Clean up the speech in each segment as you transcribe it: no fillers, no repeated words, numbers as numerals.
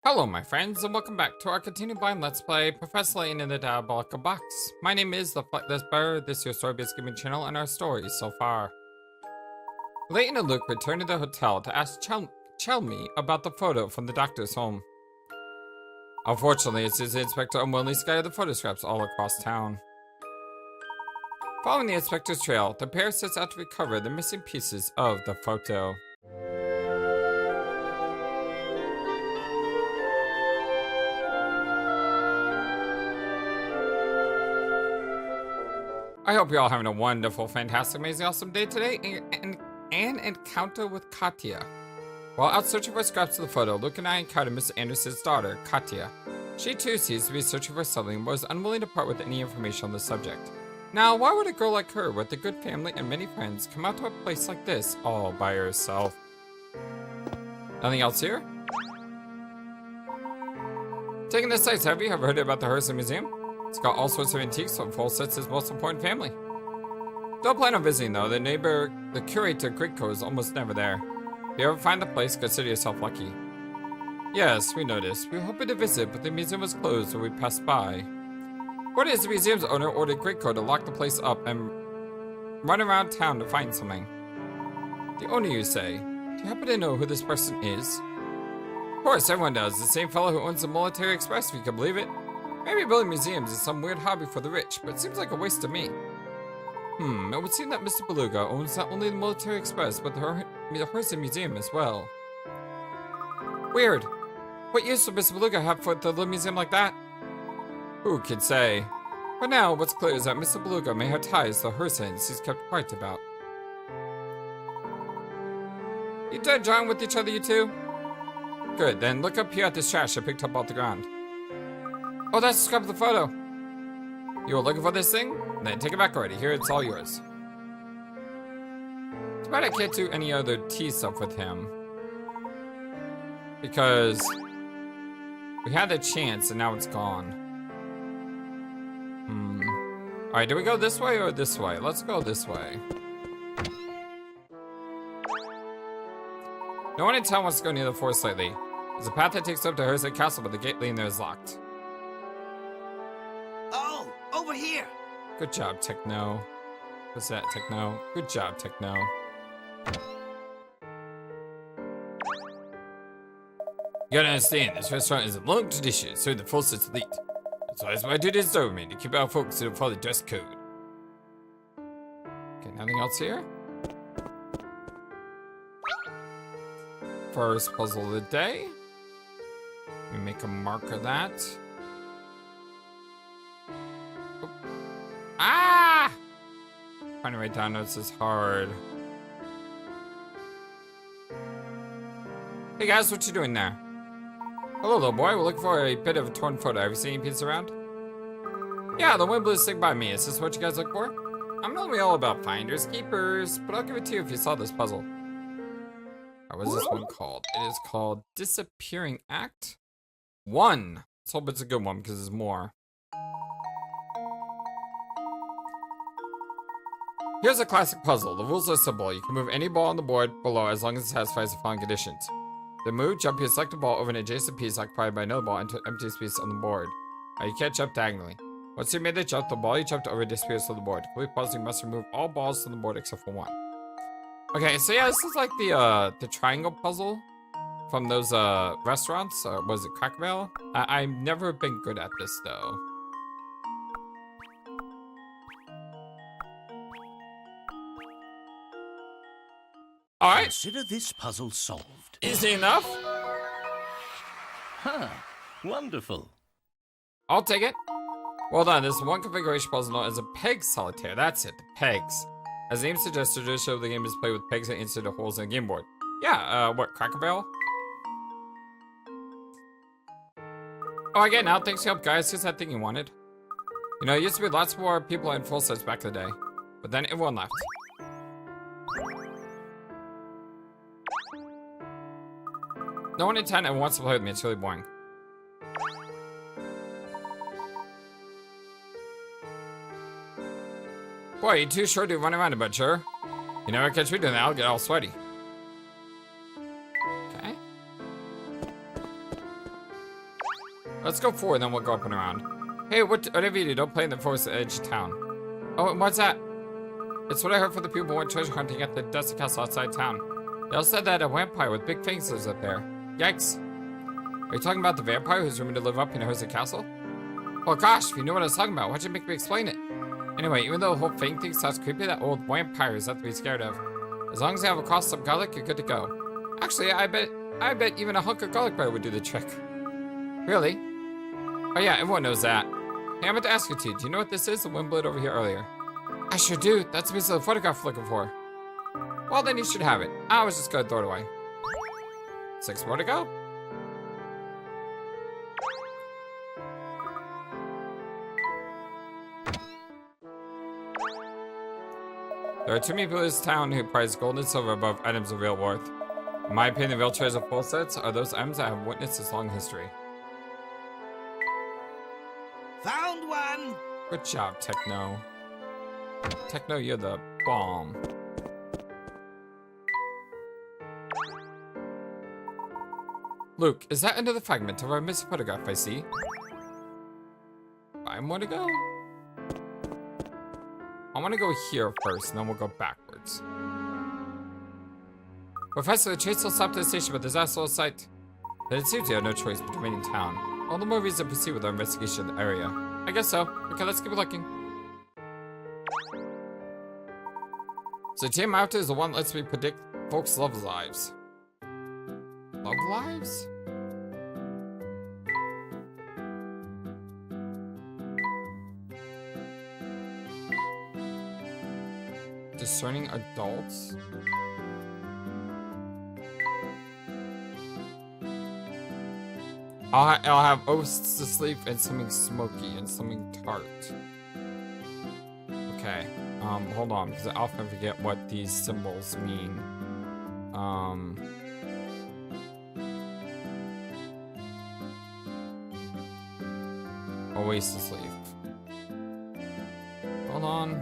Hello my friends, and welcome back to our continued blind Let's Play Professor Layton in the Diabolical Box. My name is the FlightlessBird, this is your story-based gaming channel and our stories so far. Layton and Luke returned to the hotel to ask Chelmy about the photo from the doctor's home. Unfortunately, it seems the inspector unwillingly scattered the photographs all across town. Following the inspector's trail, the pair sets out to recover the missing pieces of the photo. I hope you're all having a wonderful, fantastic, amazing, awesome day today, and an encounter with Katya. While out searching for scraps of the photo, Luke and I encountered Mr. Anderson's daughter, Katya. She too seems to be searching for something, but was unwilling to part with any information on the subject. Now, why would a girl like her, with a good family and many friends, come out to a place like this all by herself? Nothing else here? Taking the sights, have you ever heard about the Herzen Museum? It's got all sorts of antiques from full sets his most important family. Don't plan on visiting though, the curator Gridco is almost never there. If you ever find the place, consider yourself lucky. Yes, we noticed. We were hoping to visit, but the museum was closed when we passed by. What is the museum's owner ordered Gridco to lock the place up and run around town to find something? The owner, you say? Do you happen to know who this person is? Of course, everyone does. The same fellow who owns the Military Express, if you can believe it. Maybe building museums is some weird hobby for the rich, but it seems like a waste to me. It would seem that Mr. Beluga owns not only the Military Express, but the Herzen Museum as well. Weird. What use would Mr. Beluga have for the little museum like that? Who could say? For now, what's clear is that Mr. Beluga may have ties to Herzens he's kept quiet about. You done drawing with each other, you two? Good, then look up here at this trash I picked up off the ground. Oh, that's the scrap of the photo. You were looking for this thing? Then take it back already. Here, it's all yours. Too bad I can't do any other tea stuff with him. Because we had a chance and now it's gone. Alright, do we go this way or this way? Let's go this way. No one in town wants to go near the forest lately. There's a path that takes up to Herzen Castle, but the gate leading there is locked. Over here. Good job, Techno. What's that, Techno? Good job, Techno. You gotta understand, this restaurant is a long tradition, serving the full sets elite. That's why it's my duty as Doberman to keep our folks to follow the dress code. Okay, nothing else here? First puzzle of the day. Let me make a mark of that. Ah! Trying to write down notes is hard. Hey guys, what you doing there? Hello, little boy. We're looking for a bit of a torn photo. Have you seen any pieces around? Yeah, the wind blew this thing by me. Is this what you guys look for? I'm normally all about finders keepers, but I'll give it to you if you saw this puzzle. What is this one called? It is called Disappearing Act 1. Let's hope it's a good one because there's more. Here's a classic puzzle. The rules are simple. You can move any ball on the board below as long as it satisfies the following conditions. To move, jump your selected ball over an adjacent piece occupied by another ball into an empty space on the board. You can't jump diagonally. Once you made the jump, the ball you jumped over disappears from the board. To complete puzzle, you must remove all balls from the board except for one. Okay, so yeah, this is like the triangle puzzle from those restaurants. Was it Cracker Barrel? I've never been good at this though. Alright. Consider this puzzle solved. Easy enough. Huh. Wonderful. I'll take it. Well done. This one configuration puzzle known as a peg solitaire. That's it, the pegs. As the name suggests, the tradition of the game is played with pegs and inserted holes in the game board. Yeah, what, Cracker Barrel? Oh, I get it now. Thanks for your help, guys. Here's that thing you wanted. You know, it used to be lots more people in full sets back in the day. But then everyone left. No one in town ever wants to play with me. It's really boring. Boy, you're too short to run around a bunch, sure? You never catch me doing that, I'll get all sweaty. Okay. Let's go forward, then we'll go up and around. Hey, whatever you do, don't play in the forest edge of town. Oh, and what's that? It's what I heard from the people who went treasure hunting at the Dusty Castle outside town. They all said that a vampire with big fangs lives up there. Yikes. Are you talking about the vampire who's rumored to live up in Herzen Castle? Oh gosh, if you knew what I was talking about, why'd you make me explain it? Anyway, even though the whole fang thing sounds creepy, that old vampire is nothing to be scared of. As long as you have a cross some garlic, you're good to go. Actually, I bet even a hunk of garlic bread would do the trick. Really? Oh yeah, everyone knows that. Hey, I meant to ask you two, do you know what this is? The wind blew it over here earlier. I sure do. That's a piece of the photograph we're looking for. Well, then you should have it. I was just gonna throw it away. 6 more to go. There are too many people in this town who prize gold and silver above items of real worth. In my opinion, the real treasures of full sets are those items that have witnessed this long history. Found one! Good job, Techno. Techno, you're the bomb. Luke, is that another fragment of our missing photograph I see? 5 more to go. I want to go here first, and then we'll go backwards. Professor, the train still stopped at the station, but there's also a sight. Then it seems you have no choice but to remain in town. All the more reason to proceed with our investigation of the area. I guess so. Okay, let's keep looking. So Team Outer is the one that lets me predict folks' love lives. Love lives? Discerning adults? I'll have oats to sleep and something smoky and something tart. Okay, hold on, because I often forget what these symbols mean. Oasis leaf. Hold on.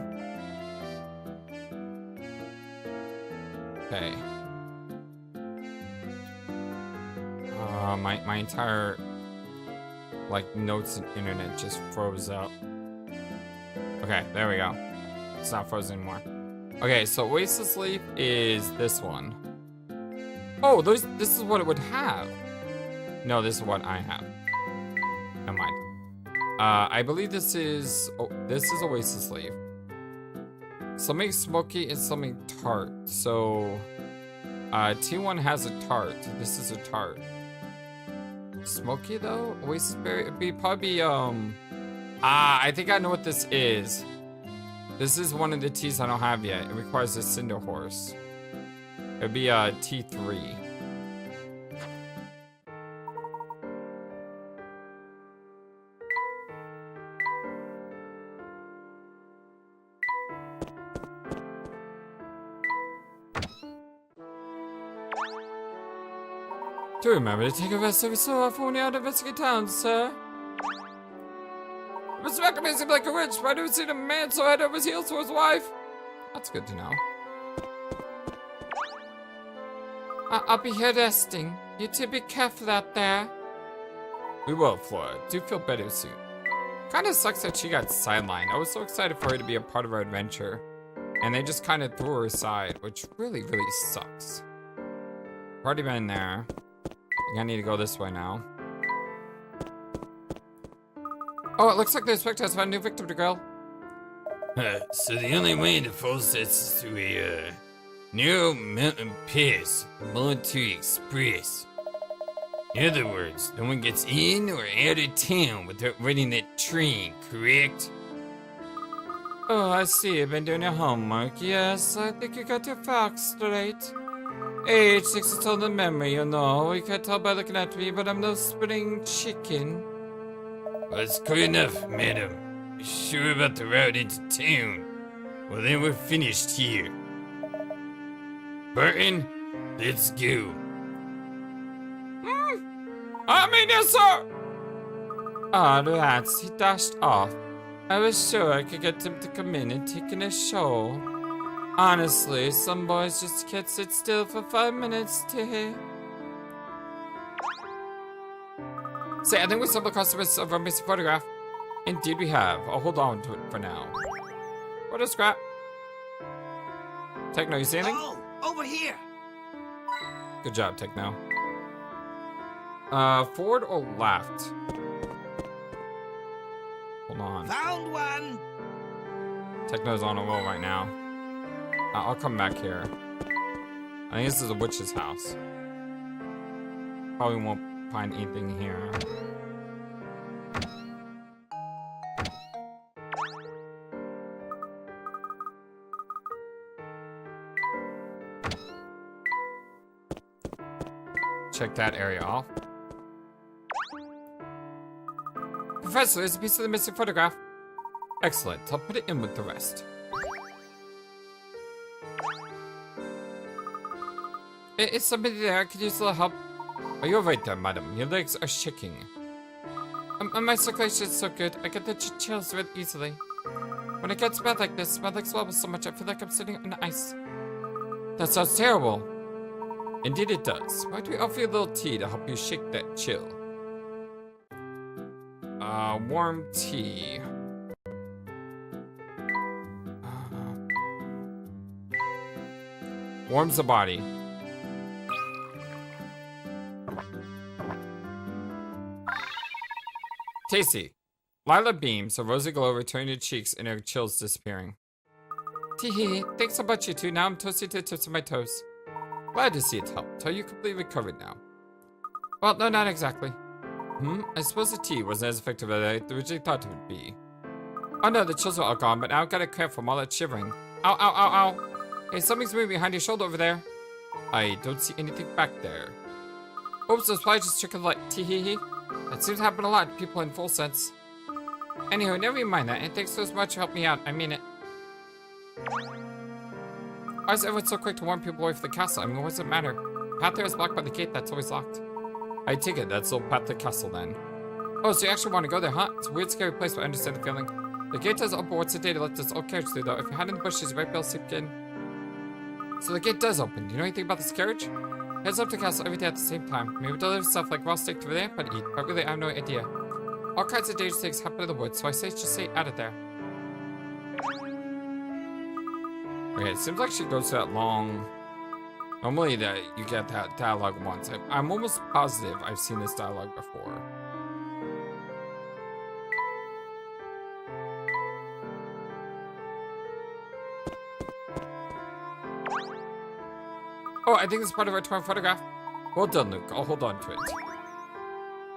Okay. My entire, like, notes and internet just froze up. Okay, there we go. It's not frozen anymore. Okay, so Oasis Leaf is this one. Oh, this is what it would have. No, this is what I have. Never mind. I believe this is Oasis Leaf. Something smoky and something tart. So, T1 has a tart. This is a tart. Smoky though? Oasis berry? It'd be probably, I think I know what this is. This is one of the T's I don't have yet. It requires a Cinder Horse. It'd be, T3. Do remember to take a rest every so often when you're out of investigate town, sir. Mr. Beckham seems like a witch, but I never seen a man so head over his heels for his wife. That's good to know. I'll be here resting. You two be careful out there. We will, Flora. Do feel better soon. Kinda sucks that she got sidelined. I was so excited for her to be a part of our adventure. And they just kinda threw her aside, which really, really sucks. Already been there. I think I need to go this way now. Oh, it looks like the inspector has found a new victim to grill. So the only way into full sets is through a narrow mountain pass, Military Express. In other words, no one gets in or out of town without riding that train, correct? Oh, I see. You've been doing your homework. Yes, I think you got your facts straight. Age 6 is all the memory, you know. You can't tell by looking at me, but I'm no spring chicken. Well, that's clear enough, madam. You sure about the route into town? Well, then we're finished here. Burton, let's go. I mean, yes, sir! Ah, rats, he dashed off. I was sure I could get him to come in and take in a show. Honestly, some boys just can't sit still for 5 minutes to hear. Say, I think we stumbled across the bits of our missing photograph. Indeed we have. I'll hold on to it for now. What a scrap. Techno, you see anything? Oh, over here. Good job, Techno. Forward or left? Hold on. Found one. Techno's on a roll right now. I'll come back here. I think this is a witch's house. Probably won't find anything here. Check that area off. Professor, there's a piece of the missing photograph. Excellent. I'll put it in with the rest. Is somebody there? Could use a little help? Are you alright there, madam? Your legs are shaking. My circulation is so good, I get the chills really easily. When it gets bad like this, my legs wobble so much I feel like I'm sitting on ice. That sounds terrible. Indeed it does. Why don't we offer you a little tea to help you shake that chill? Warm tea. Warms the body. Tasty. Lila beams, a rosy glow returning to cheeks and her chills disappearing. Tee-hee, thanks so much you two. Now I'm toasty to the tips of my toes. Glad to see it helped. Are you completely recovered now? Well, no, not exactly. I suppose the tea wasn't as effective as I originally thought it would be. Oh no, the chills are all gone, but now I've got a cramp from all that shivering. Ow, ow, ow, ow. Hey, something's moving behind your shoulder over there. I don't see anything back there. Oops, that's probably just trick of light. Tee-hee-hee. That seems to happen a lot to people in full sense. Anywho, never mind that, and thanks so much for helping me out. I mean it. Why is everyone so quick to warn people away from the castle? I mean, what does it matter? The path there is blocked by the gate that's always locked. I take it that's the path to the castle then. Oh, so you actually want to go there, huh? It's a weird, scary place, but I understand the feeling. The gate does open. What's the day to let this old carriage through, though? If you hide in the bushes, you might be able to slip in. So the gate does open. Do you know anything about this carriage? Heads up to the castle every day at the same time. Maybe deliver stuff like raw steak over there, but eat. But really, I have no idea. All kinds of dangerous things happen in the woods, so I say just stay out of there. Okay, it seems like she goes to that long... Normally that you get that dialogue once. I'm almost positive I've seen this dialogue before. Oh, I think it's part of our torn photograph. Well done, Luke. I'll hold on to it.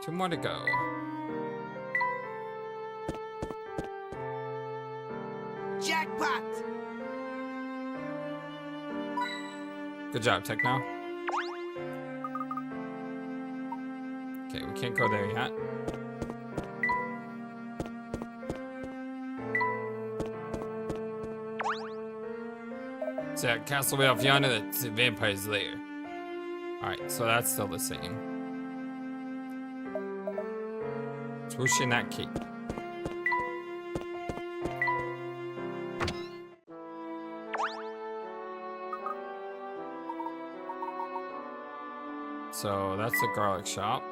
2 more to go. Jackpot! Good job, Techno. Okay, we can't go there yet. It's that castle way off yonder that's the vampire's lair. Alright, so that's still the same. Swoosh in that cape. So that's the garlic shop.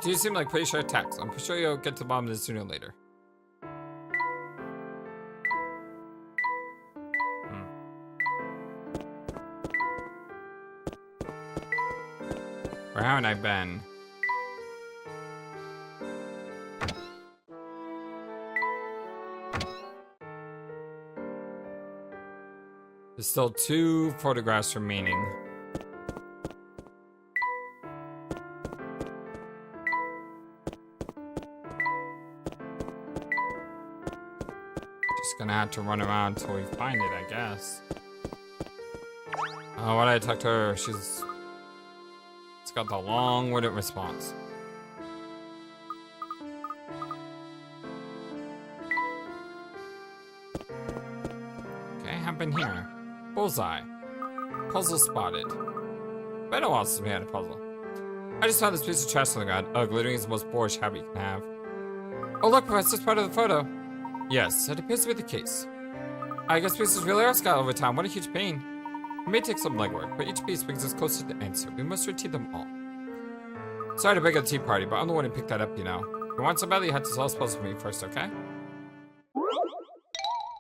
Do you seem like pretty sure attacks? I'm pretty sure you'll get to the bottom of this sooner or later. Where haven't I been? There's still 2 photographs remaining. Just gonna have to run around until we find it, I guess. Oh, why did I talk to her? It's got the long-winded response. Okay, I've been here. Bullseye. Puzzle spotted. Been a while since we had a puzzle. I just found this piece of trash on the ground. Ugh, glittering is the most boorish habit you can have. Oh look, Professor, that's part of the photo. Yes, it appears to be the case. I guess pieces really are scattered over time. What a huge pain. It may take some legwork, but each piece brings us closer to the answer. We must retrieve them all. Sorry to break up the tea party, but I'm the one who picked that up, you know. If you want some badly, you have to solve this puzzle for me first, okay?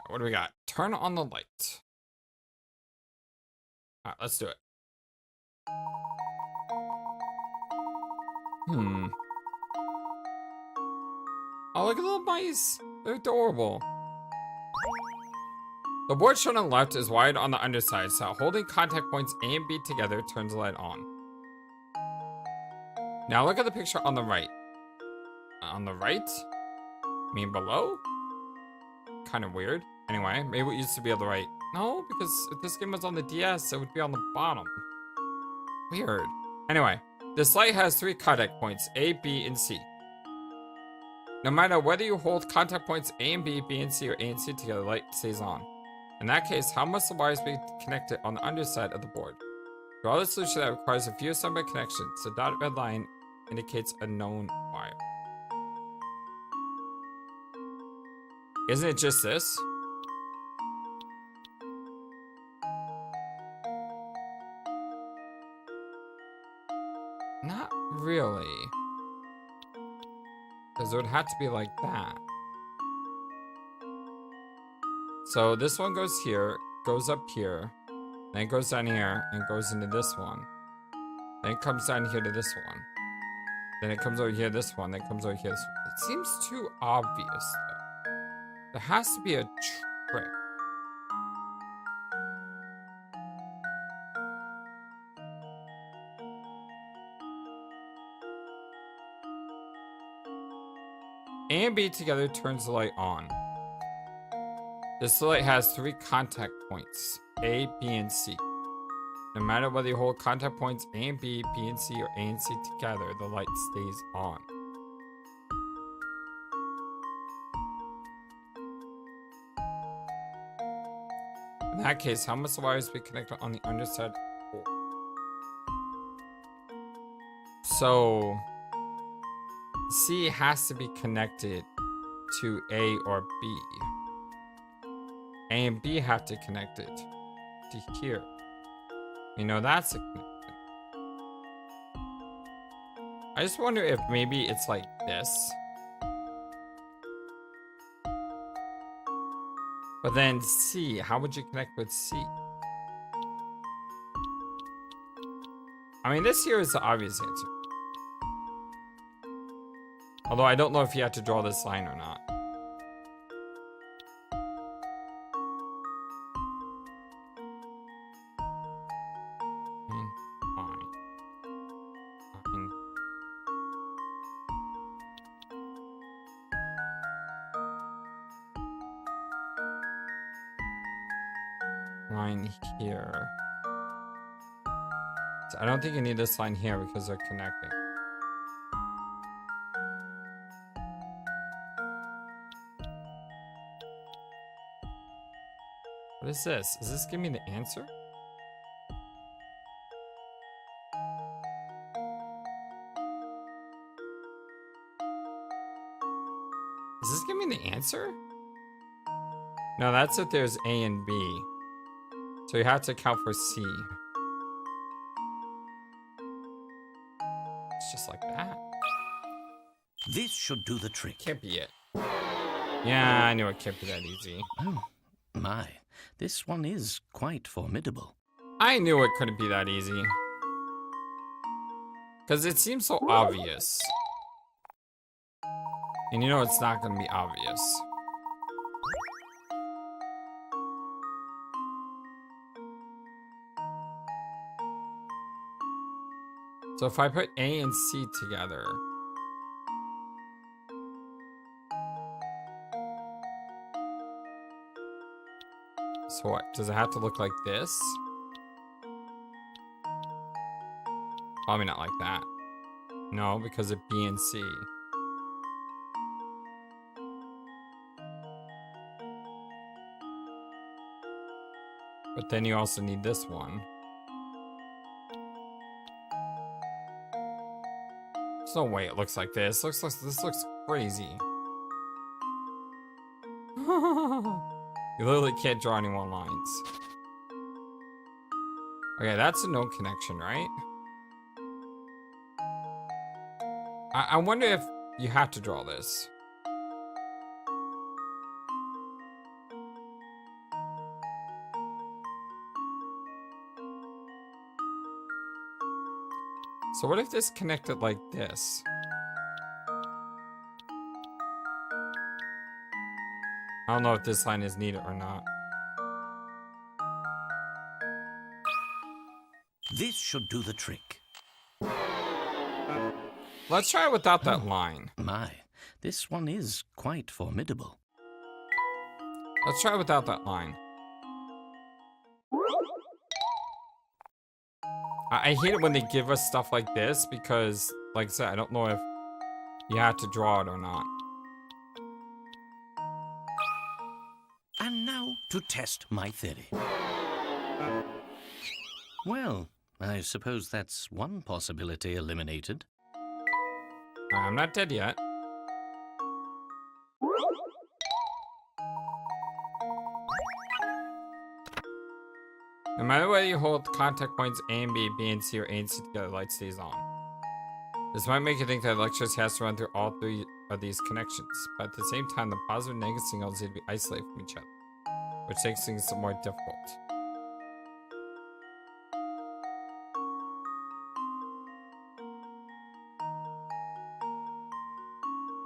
What do we got? Turn on the light. Alright, let's do it. Oh, look at the little mice. They're adorable. The board shown on the left is wide on the underside, so holding contact points A and B together turns the light on. Now look at the picture on the right. On the right? I mean below? Kind of weird. Anyway, maybe it used to be on the right. No, because if this game was on the DS, it would be on the bottom. Weird. Anyway, this light has 3 contact points, A, B, and C. No matter whether you hold contact points A and B, B and C, or A and C together, the light stays on. In that case, how must the wires be connected on the underside of the board? Draw the solution that requires a few separate connections. The dotted red line indicates a known wire. Isn't it just this? Not really. Because it would have to be like that. So this one goes here, goes up here, then it goes down here, and goes into this one. Then it comes down here to this one. Then it comes over here, this one, then it comes over here, this one. It seems too obvious, though. There has to be a trick. A and B together turns the light on. This light has 3 contact points, A, B, and C. No matter whether you hold contact points A and B, B and C, or A and C together, the light stays on. In that case, how must the wires be connected on the underside? So, C has to be connected to A or B. A and B have to connect it to here. You know, that's a connection. I just wonder if maybe it's like this. But then C, how would you connect with C? I mean, this here is the obvious answer. Although I don't know if you have to draw this line or not. Line here. So I don't think you need this line here because they're connecting. What is this? Is this giving me the answer? Is this giving me the answer? No, that's if there's A and B. So you have to account for C. It's just like that. This should do the trick. Can't be it. Yeah, I knew it can't be that easy. Oh, my. This one is quite formidable. I knew it couldn't be that easy. Because it seems so obvious. And you know it's not going to be obvious. So if I put A and C together. So what? Does it have to look like this? Probably not like that. No, because of B and C. But then you also need this one. There's no way it looks like this. This looks crazy. You literally can't draw any more lines. Okay, that's a no connection, right? I wonder if you have to draw this. So what if this connected like this? I don't know if this line is needed or not. This should do the trick. Let's try it without that line. My, this one is quite formidable. Let's try it without that line. I hate it when they give us stuff like this because, like I said, I don't know if you have to draw it or not. And now to test my theory. Well, I suppose that's one possibility eliminated. I'm not dead yet. No matter whether you hold contact points A and B, B and C, or A and C together, the light stays on. This might make you think that electricity has to run through all three of these connections, but at the same time, the positive and negative signals need to be isolated from each other, which makes things more difficult.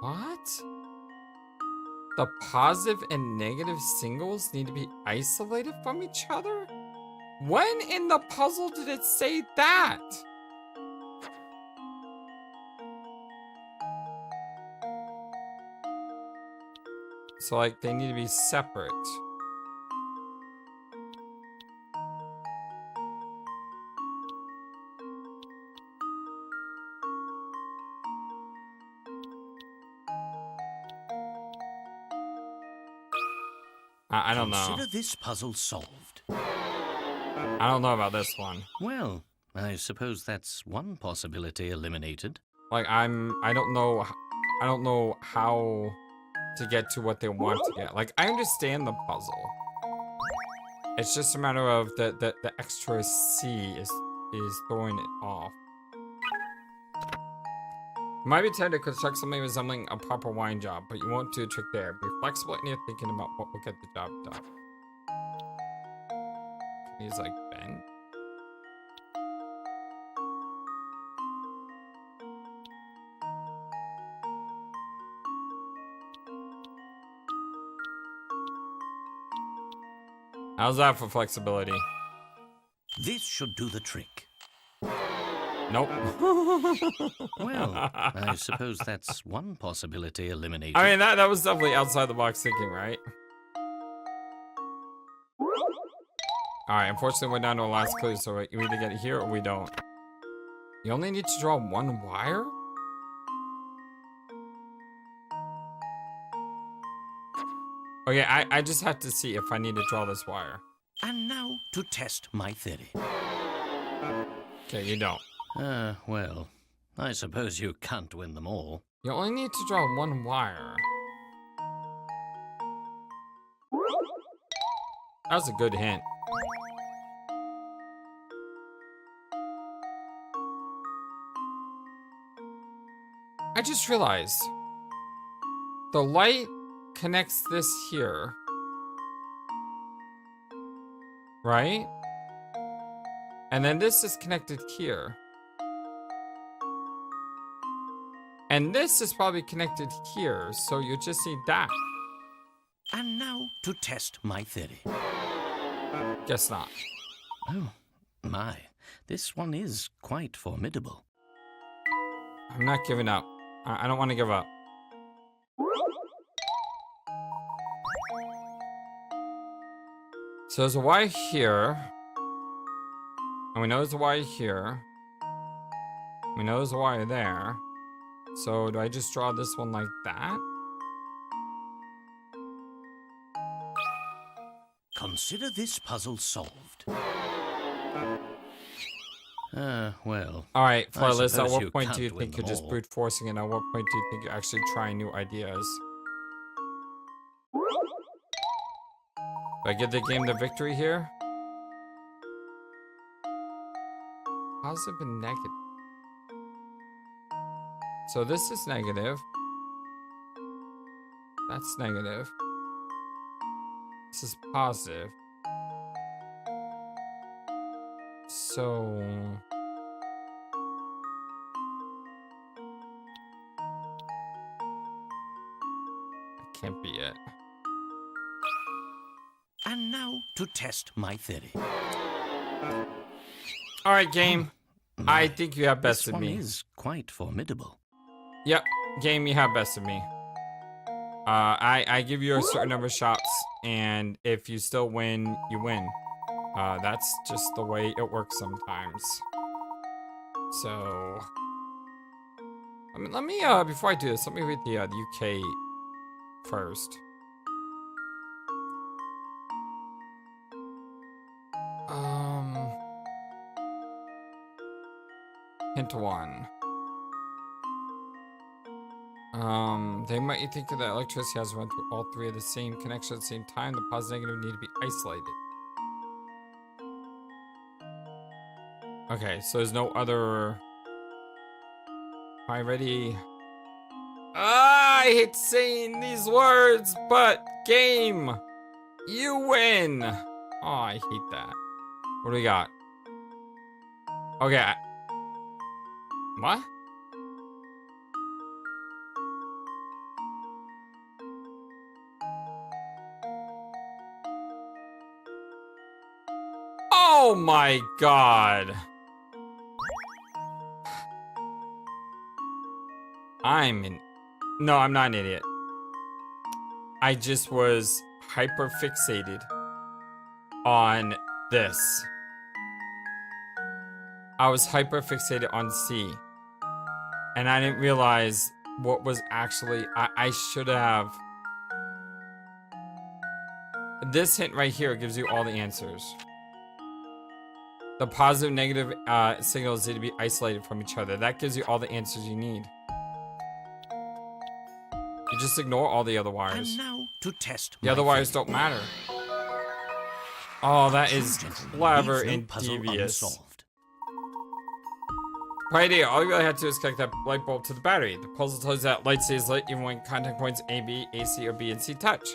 What? The positive and negative signals need to be isolated from each other? When in the puzzle did it say that? So, like, they need to be separate. I don't know. Consider this puzzle solved. I don't know about this one. Well, I suppose that's one possibility eliminated. Like, I don't know how to get to what they want to get. Like, I understand the puzzle. It's just a matter of the extra C is throwing it off. It might be tempted to construct something resembling a proper wine job, but you won't do the trick there. Be flexible in your thinking about what will get the job done. He's like, bend. How's that for flexibility? This should do the trick. Nope. Well, I suppose that's one possibility eliminated. I mean, that was definitely outside the box thinking, right? Alright, unfortunately we're down to the last clue, so we either get it here or we don't. You only need to draw one wire? Okay, I just have to see if I need to draw this wire. And now to test my theory. Okay, you don't. Well, I suppose you can't win them all. You only need to draw one wire. That was a good hint. I just realized the light connects this here, right? And then this is connected here. And this is probably connected here, so you just need that. And now to test my theory. Guess not. Oh, my. This one is quite formidable. I'm not giving up. I don't want to give up. So there's a Y here. And we know there's a Y here. We know there's a Y there. So do I just draw this one like that? Consider this puzzle solved. Well. Alright, Flightless, at suppose what you point do you can't think win you're them just all. brute forcing it? At what point do you think you're actually trying new ideas? Do I give the game the victory here? Positive and negative. So this is negative. That's negative. This is positive. So... that can't be it. And now to test my theory. Alright, game. I think you have bested This one me. is quite formidable. Yep, game, you have bested me. I give you a certain number of shots, and if you still win, you win. That's just the way it works sometimes. So, I mean, let me before I do this, let me read the UK first. Hint one. They might think that electricity has run through all three of the same connection at the same time. The positive and negative need to be isolated. Okay, so there's no other... Am I ready? I hate saying these words, but game, you win. Oh, I hate that. What do we got? Okay. What? Oh my god. No, I'm not an idiot. I just was hyper fixated on this. I was hyper fixated on C. And I didn't realize what was actually, I should have. This hint right here gives you all the answers. The positive and negative signals need to be isolated from each other. That gives you all the answers you need. You just ignore all the other wires. And now to test The other wires don't matter. Oh, that is clever and devious. Right here, all you really have to do is connect that light bulb to the battery. The puzzle tells you that light stays lit even when contact points A, B, AC, or B and C touch.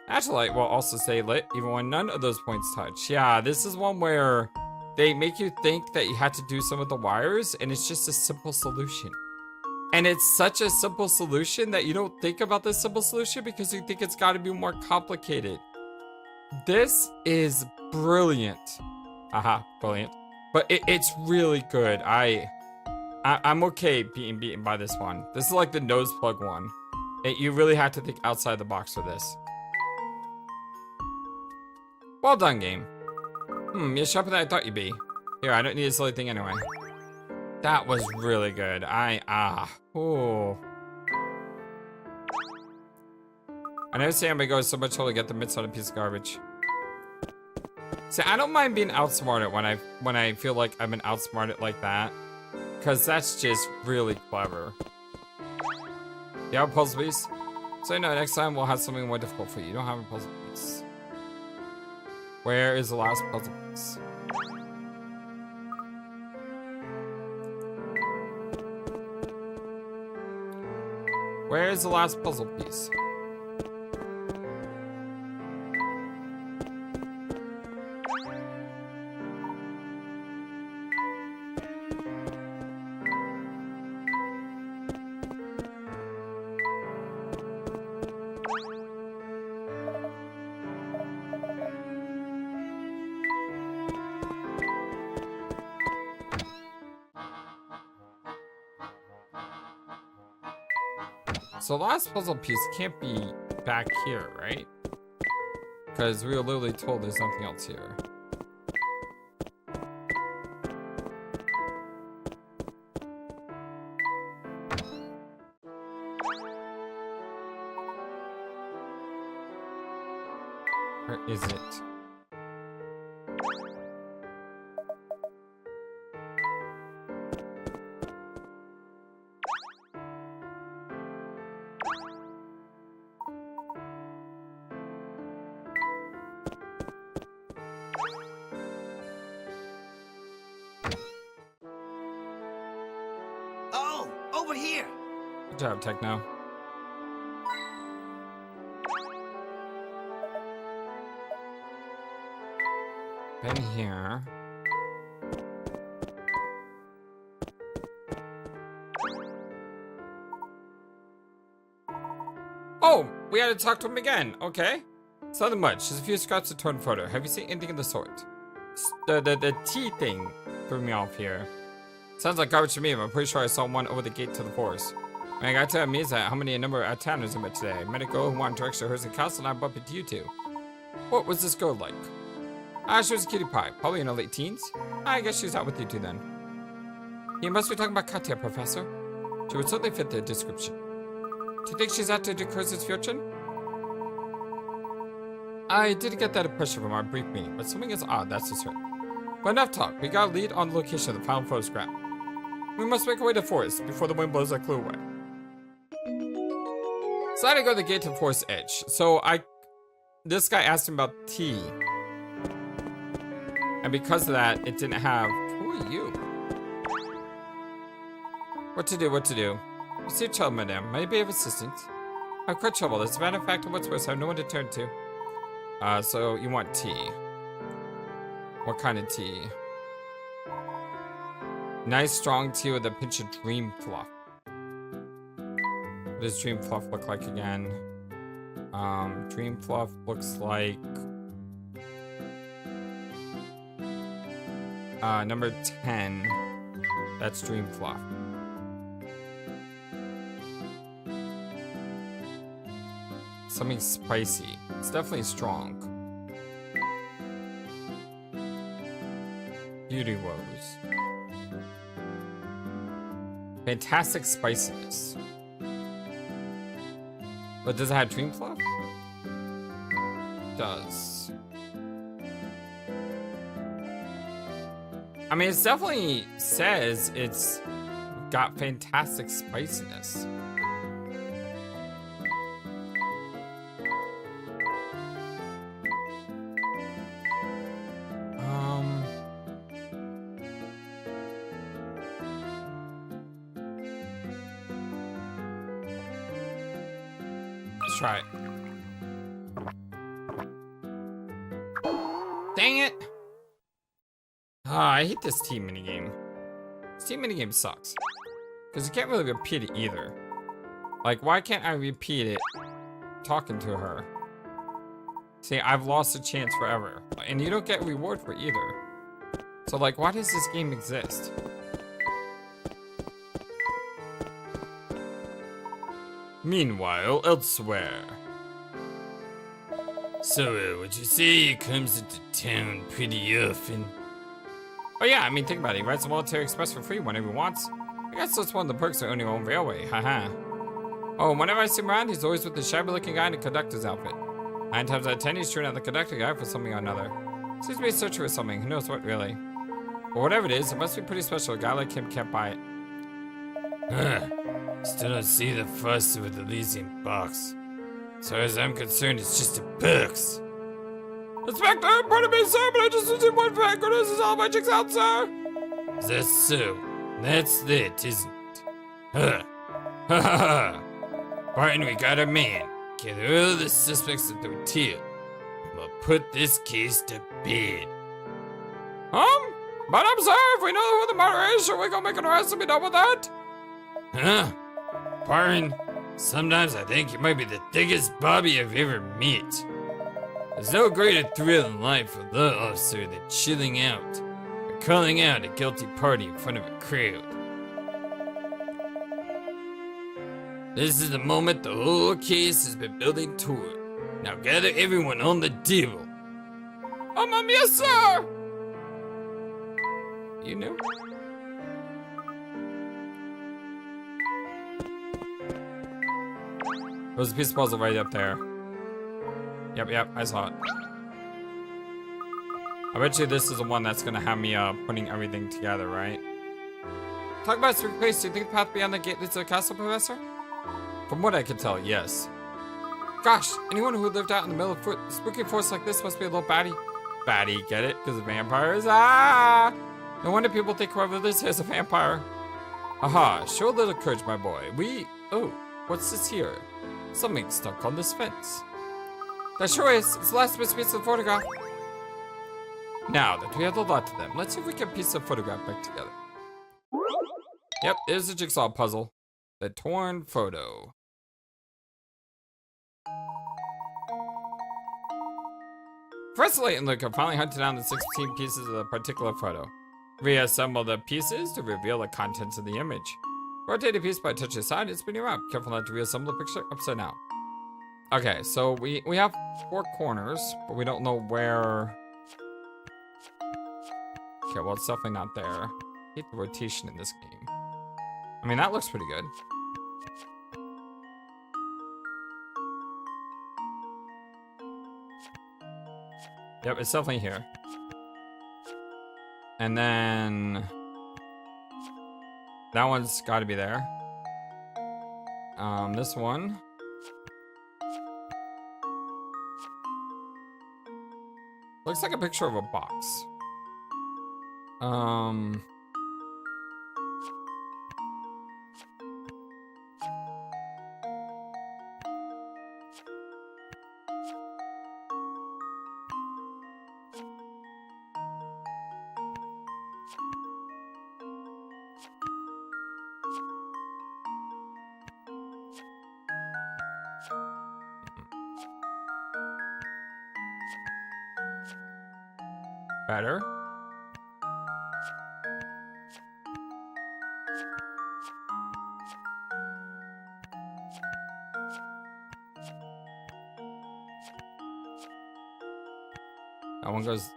Natural light will also stay lit even when none of those points touch. Yeah, this is one where they make you think that you had to do some of the wires, and it's just a simple solution. And it's such a simple solution that you don't think about this simple solution because you think it's got to be more complicated. This is brilliant. Aha, brilliant. But it's really good. I'm okay being beaten by this one. This is like the nose plug one. You really have to think outside the box for this. Well done, game. You're sharper than I thought you'd be. Here, I don't need a silly thing anyway. That was really good. Oh. I never see anybody go so much trouble to get the mitts on a piece of garbage. See, I don't mind being outsmarted when I feel like I've been outsmarted like that. Because that's just really clever. You have a puzzle piece? So no, next time we'll have something more difficult for you. You don't have a puzzle piece. Where is the last puzzle piece? Where is the last puzzle piece? So the last puzzle piece can't be back here, right? Because we were literally told there's nothing else here. Where is it? over here. Good job, Techno. Been here. Oh, we had to talk to him again. Okay. It's nothing much. Just a few scraps of torn photo. Have you seen anything of the sort? The T thing threw me off here. Sounds like garbage to me, but I'm pretty sure I saw one over the gate to the forest. When I got to Amisa, how many number of towners I met today? I met a girl who wanted direction to Herzen Castle, and I bumped into you two. What was this girl like? She was a cutie pie, probably in her late teens. I guess she's out with you two then. You must be talking about Katya, Professor. She would certainly fit the description. Do you think she's out to do Herzen's fortune? I did get that impression from our brief meeting, but something is odd, that's for certain. But enough talk. We got a lead on the location of the final photograph. We must make our way to the forest before the wind blows our clue away. So I had to go to the gate to the forest edge. So this guy asked him about tea. And because of that, it didn't have, who are you? What to do? You see trouble, madame. May I be of assistance? I'm quite troubled. As a matter of fact, what's worse, I have no one to turn to. So you want tea. What kind of tea? Nice strong tea with a pinch of dream fluff. What does dream fluff look like again? Dream fluff looks like number 10. That's dream fluff. Something spicy. It's definitely strong. Beauty Rose. Fantastic spiciness. But does it have dream fluff? It does. I mean, it definitely says it's got fantastic spiciness. Let's try it. Dang it! I hate this team minigame. This team minigame sucks. Because you can't really repeat it either. Like, why can't I repeat it talking to her? See, I've lost a chance forever. And you don't get a reward for either. So, like, why does this game exist? Meanwhile, elsewhere. So, would you say he comes into town pretty often? Oh yeah, I mean, think about it. He rides the Military Express for free whenever he wants. I guess that's one of the perks of owning your own railway, haha. Oh, whenever I see him around, he's always with the shabby-looking guy in a conductor's outfit. 9 times out of 10, he's turning out the conductor guy for something or another. Seems to be searching for something, who knows what, really. But whatever it is, it must be pretty special. A guy like him can't buy it. Still don't see the fuss with the Elysium box. As far as I'm concerned, it's just a box. Inspector, pardon me, sir, but I just received one fact. This is all my checks out, sir. Is that so? That's that, isn't it? Huh. Ha ha ha. Barton, we got a man. Gather all the suspects at the hotel. And we'll put this case to bed. But I'm sorry, if we know who the murderer is, sure we gonna make an arrest and be done with that? Huh? Barton, sometimes I think you might be the thickest Bobby I've ever met. There's no greater thrill in life for a law officer than chilling out or calling out a guilty party in front of a crowd. This is the moment the whole case has been building toward. Now gather everyone on the deal. Yes, sir! You knew? There's a piece of puzzle right up there. Yep, I saw it. I bet you this is the one that's gonna have me putting everything together, right? Talk about secret place. Do you think the path beyond the gate leads to the castle, Professor? From what I can tell, yes. Gosh, anyone who lived out in the middle of spooky forest like this must be a little batty. Batty, get it? Because of vampires? Ah! No wonder people think whoever this is a vampire. Aha, show a little courage, my boy. Oh, what's this here? Something stuck on this fence. That sure is. It's the last piece of the photograph. Now that we have the lot of them, let's see if we can piece the photograph back together. Yep, there's the jigsaw puzzle. The torn photo. Professor Layton and Luke have finally hunted down the 16 pieces of the particular photo. Reassemble the pieces to reveal the contents of the image. Rotate a piece by touching the side and spinning around. Careful not to reassemble the picture upside down. Okay, so we have 4 corners, but we don't know where. Okay, well, it's definitely not there. I hate the rotation in this game. I mean, that looks pretty good. Yep, it's definitely here. And then that one's got to be there. This one. Looks like a picture of a box. Better. That one goes.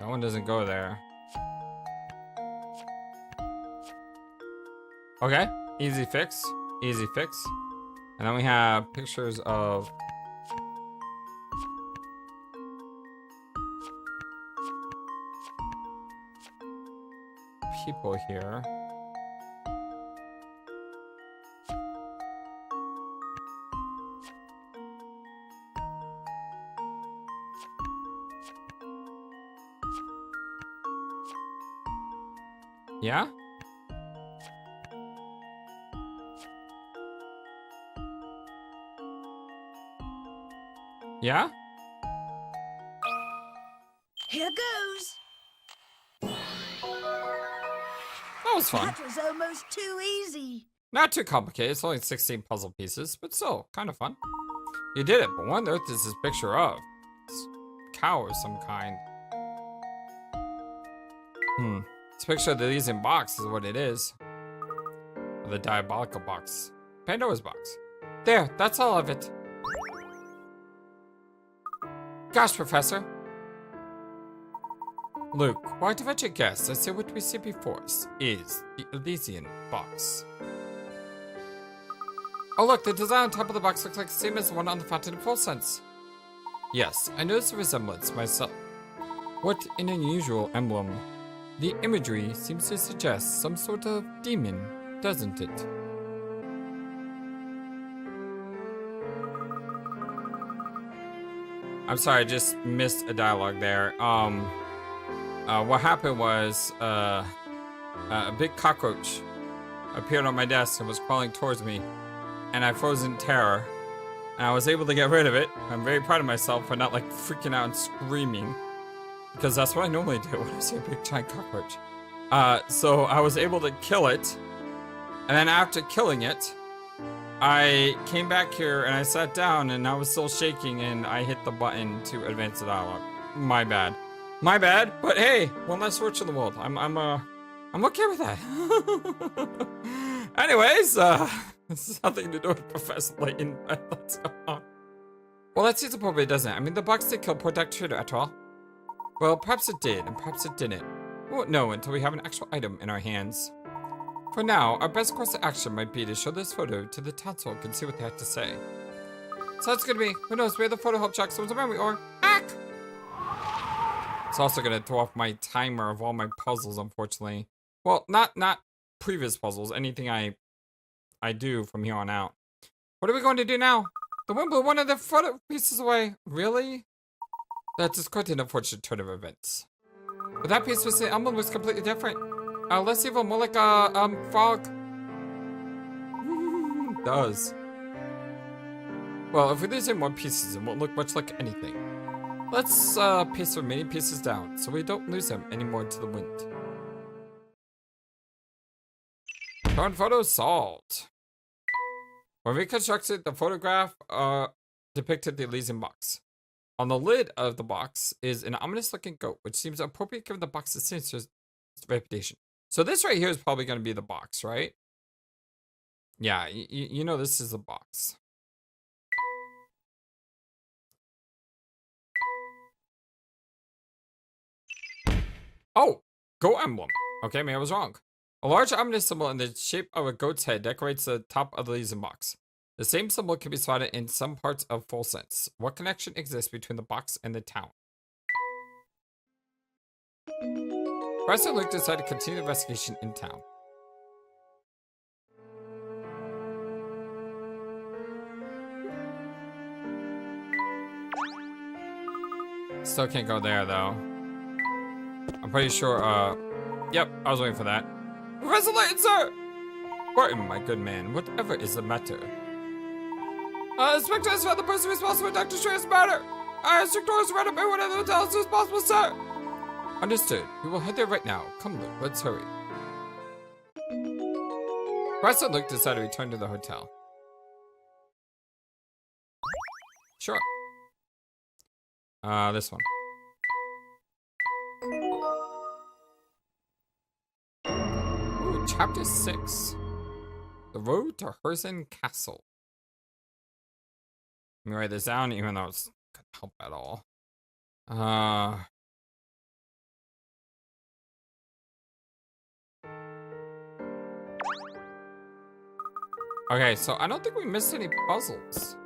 That one doesn't go there. Okay, easy fix. Easy fix. And then we have pictures of people here. Yeah? Yeah? Here goes. That was fun. That was almost too easy. Not too complicated. It's only 16 puzzle pieces, but still kind of fun. You did it, but what on earth is this picture of? It's a cow of some kind. This picture of the Elysian box is what it is. Or the Diabolical Box. Pandora's box. There, that's all of it. Gosh, Professor. Luke, why to venture guess, I say what we see before us is the Elysian box. Oh look, the design on top of the box looks like the same as the one on the fountain in full sense. Yes, I noticed a resemblance myself. What an unusual emblem. The imagery seems to suggest some sort of demon, doesn't it? I'm sorry, I just missed a dialogue there. What happened was, a big cockroach appeared on my desk and was crawling towards me, and I froze in terror. And I was able to get rid of it. I'm very proud of myself for not like freaking out and screaming, because that's what I normally do when I see a big giant cockroach. So I was able to kill it, and then after killing it, I came back here and I sat down and I was still shaking and I hit the button to advance the dialogue. My bad. My bad, but hey, one less torch in the world. I'm okay with that. Anyways, this has nothing to do with Professor Layton, but let's go on. Well, that seems appropriate, doesn't it? I mean, the box did kill poor Dr. Trader after all. Well, perhaps it did, and perhaps it didn't. We won't know until we have an actual item in our hands. For now, our best course of action might be to show this photo to the townsfolk and see what they have to say. Sounds good to me. Who knows, maybe the photo help check someone's memory or hack! It's also gonna throw off my timer of all my puzzles, unfortunately. Well, not previous puzzles, anything I do from here on out. What are we going to do now? The wind blew one of the photo pieces away. Really? That is quite an unfortunate turn of events. But that piece was the emblem was completely different. Let's even more like a frog. Does. Well, if we lose in more pieces, it won't look much like anything. Let's paste the remaining pieces down so we don't lose them anymore to the wind. Current photo solved. When reconstructed, the photograph depicted the Elysium box. On the lid of the box is an ominous-looking goat, which seems appropriate given the box's sinister reputation. So this right here is probably going to be the box, right? Yeah, you know this is the box. Oh, goat emblem. Okay, maybe I was wrong. A large ominous symbol in the shape of a goat's head decorates the top of the Elysium box. The same symbol can be spotted in some parts of Full Sense. What connection exists between the box and the town? Professor Luke decided to continue the investigation in town. Still can't go there, though. I'm pretty sure, yep, I was waiting for that. Professor Layton, sir! Barton, my good man, whatever is the matter? Inspector has found the person responsible for Dr. Strange's murder! Inspector has read up everyone at the hotel as soon as possible, sir! Understood. We will head there right now. Come, Luke, let's hurry. Professor Luke decided to return to the hotel. Sure. This one. Ooh, chapter 6. The road to Herzen Castle. Let me write this down, even though it's not gonna help at all. Okay, so I don't think we missed any puzzles.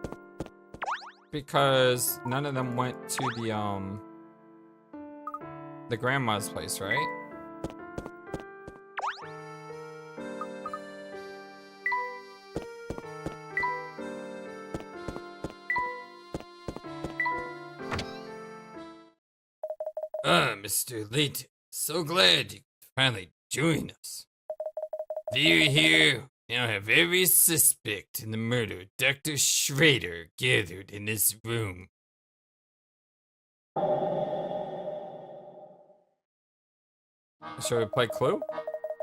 Because none of them went to the grandma's place, right? Mr. Layton, so glad you could finally join us. Do you hear? Now have every suspect in the murder of Dr. Schrader gathered in this room. Shall we play Clue?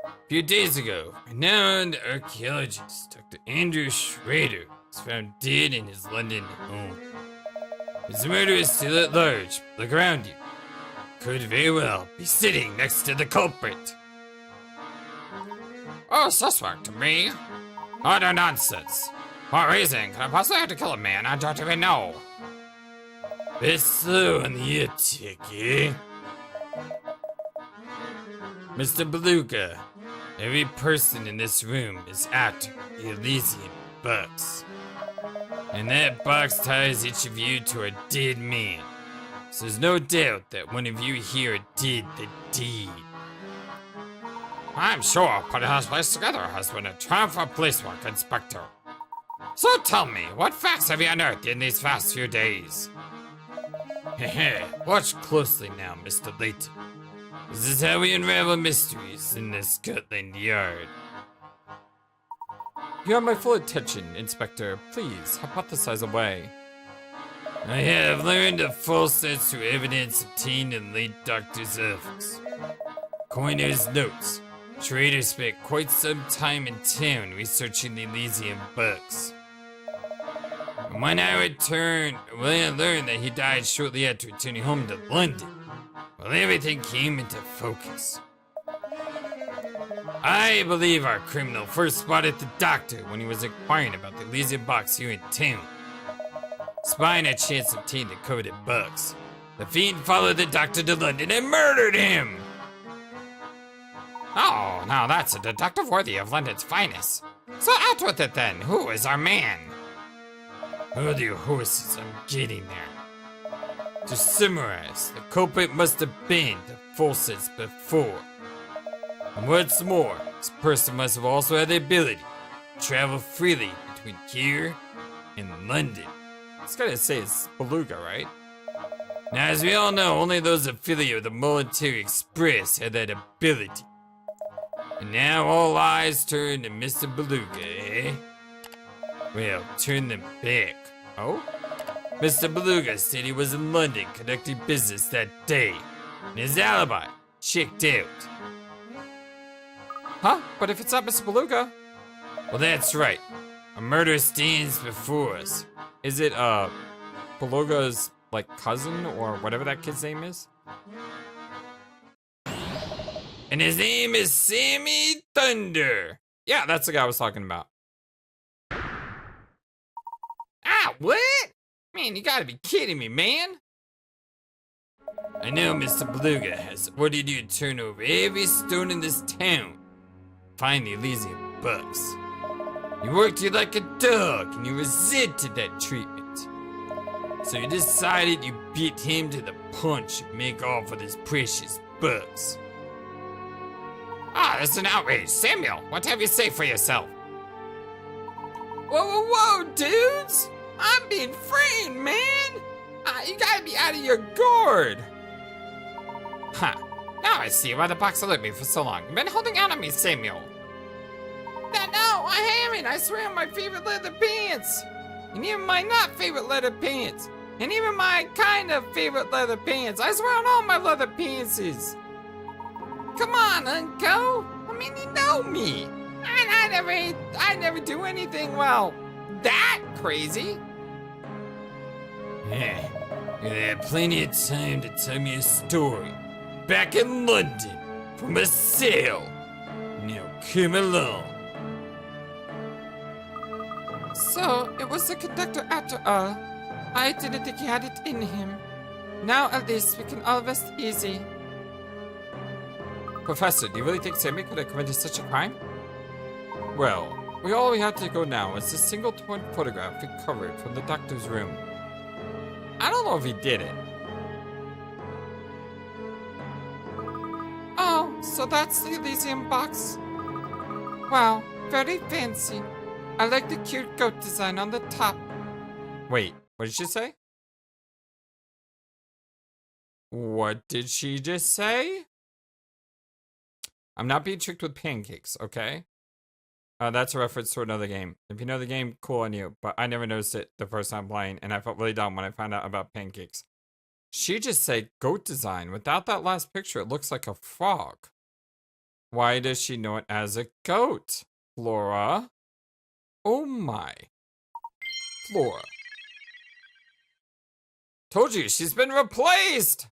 A few days ago, renowned archaeologist Dr. Andrew Schrader was found dead in his London home. His murder is still at large. Look around you. Could very well be sitting next to the culprit. Oh, suspect, me? Utter nonsense. What reason could I possibly have to kill a man I don't even know? Bit slow on the uptick, eh? Mr. Beluga, every person in this room is after the Elysium box. And that box ties each of you to a dead man. So there's no doubt that one of you here did the deed. I'm sure putting this place together has been a triumph of police work, Inspector. So tell me, what facts have you unearthed in these past few days? Heh, watch closely now, Mr. Layton. This is how we unravel mysteries in the Scotland Yard. You have my full attention, Inspector. Please, hypothesize away. I have learned of false sense through evidence obtained in the late doctor's office. Coroner's notes. Schrader spent quite some time in town researching the Elysium box. And when I learned that he died shortly after returning home to London, well, everything came into focus. I believe our criminal first spotted the doctor when he was inquiring about the Elysium box here in town. Spying a chance obtained the coveted box. The fiend followed the doctor to London and murdered him! Oh, now that's a detective worthy of London's finest. So out with it then. Who is our man? Hold your horses, I'm getting there. To summarize, the culprit must have been to Full Sense before. And what's more, this person must have also had the ability to travel freely between here and London. It's gotta say it's Beluga, right? Now, as we all know, only those affiliated with the Military Express had that ability. And now all eyes turn to Mr. Beluga, eh? Well, turn them back. Oh? Mr. Beluga said he was in London conducting business that day, and his alibi checked out. Huh? But if it's not Mr. Beluga? Well, that's right. A murder stands before us. Is it, Beluga's, like, cousin or whatever that kid's name is? And his name is Sammy Thunder. Yeah, that's the guy I was talking about. Ah, what? Man, you gotta be kidding me, man. I know Mr. Beluga has ordered you to turn over every stone in this town. Find the Elysium Box. He worked you like a dog, and you resented that treatment. So you decided you beat him to the punch and make off with his precious bucks. Ah, that's an outrage. Samuel, what have you say for yourself? Whoa, whoa, whoa, dudes! I'm being framed, man! You gotta be out of your gourd! Huh. Now I see why the box alerted me for so long. You've been holding out on me, Samuel. No, I haven't! I swear on my favorite leather pants! And even my not favorite leather pants! And even my kind of favorite leather pants! I swear on all my leather pantses! Come on, Uncle! I mean, you know me! I never do anything, well, that crazy! Yeah, you had plenty of time to tell me a story. Back in London, from a sale. Now come along. So, it was the conductor after all. I didn't think he had it in him. Now at least we can all rest easy. Professor, do you really think Sammy could have committed such a crime? Well, all we have to go now is a single torn photograph recovered from the doctor's room. I don't know if he did it. Oh, so that's the Elysium box? Wow, very fancy. I like the cute goat design on the top. Wait, what did she say? What did she just say? I'm not being tricked with pancakes, okay? That's a reference to another game. If you know the game, cool on you, but I never noticed it the first time playing, and I felt really dumb when I found out about pancakes. She just said goat design. Without that last picture, it looks like a frog. Why does she know it as a goat, Flora? Oh my. Flora. Told you, she's been replaced!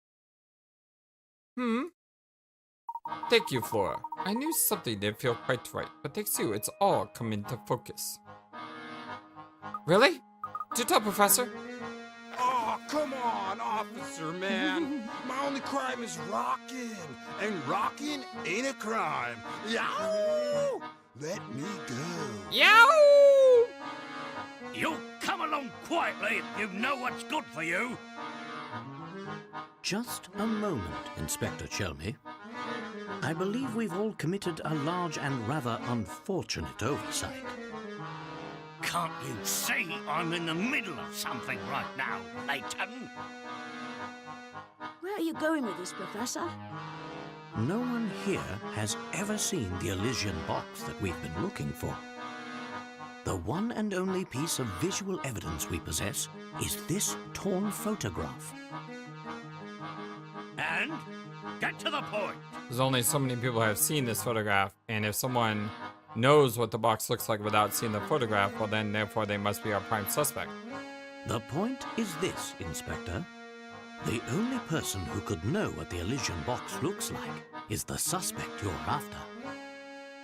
Thank you, Flora. I knew something didn't feel quite right, but thanks to you, it's all come into focus. Really? Do tell, Professor. Oh, come on, officer, man. My only crime is rocking, and rocking ain't a crime. Yow! Let me go. Yow! You come along quietly if you know what's good for you. Just a moment, Inspector Chelmy. I believe we've all committed a large and rather unfortunate oversight. Can't you see I'm in the middle of something right now, Layton? Where are you going with this, Professor? No one here has ever seen the Elysian box that we've been looking for. The one and only piece of visual evidence we possess is this torn photograph. And? Get to the point. There's only so many people who have seen this photograph, and if someone knows what the box looks like without seeing the photograph, well then, therefore, they must be our prime suspect. The point is this, Inspector. The only person who could know what the Elysian box looks like is the suspect you're after.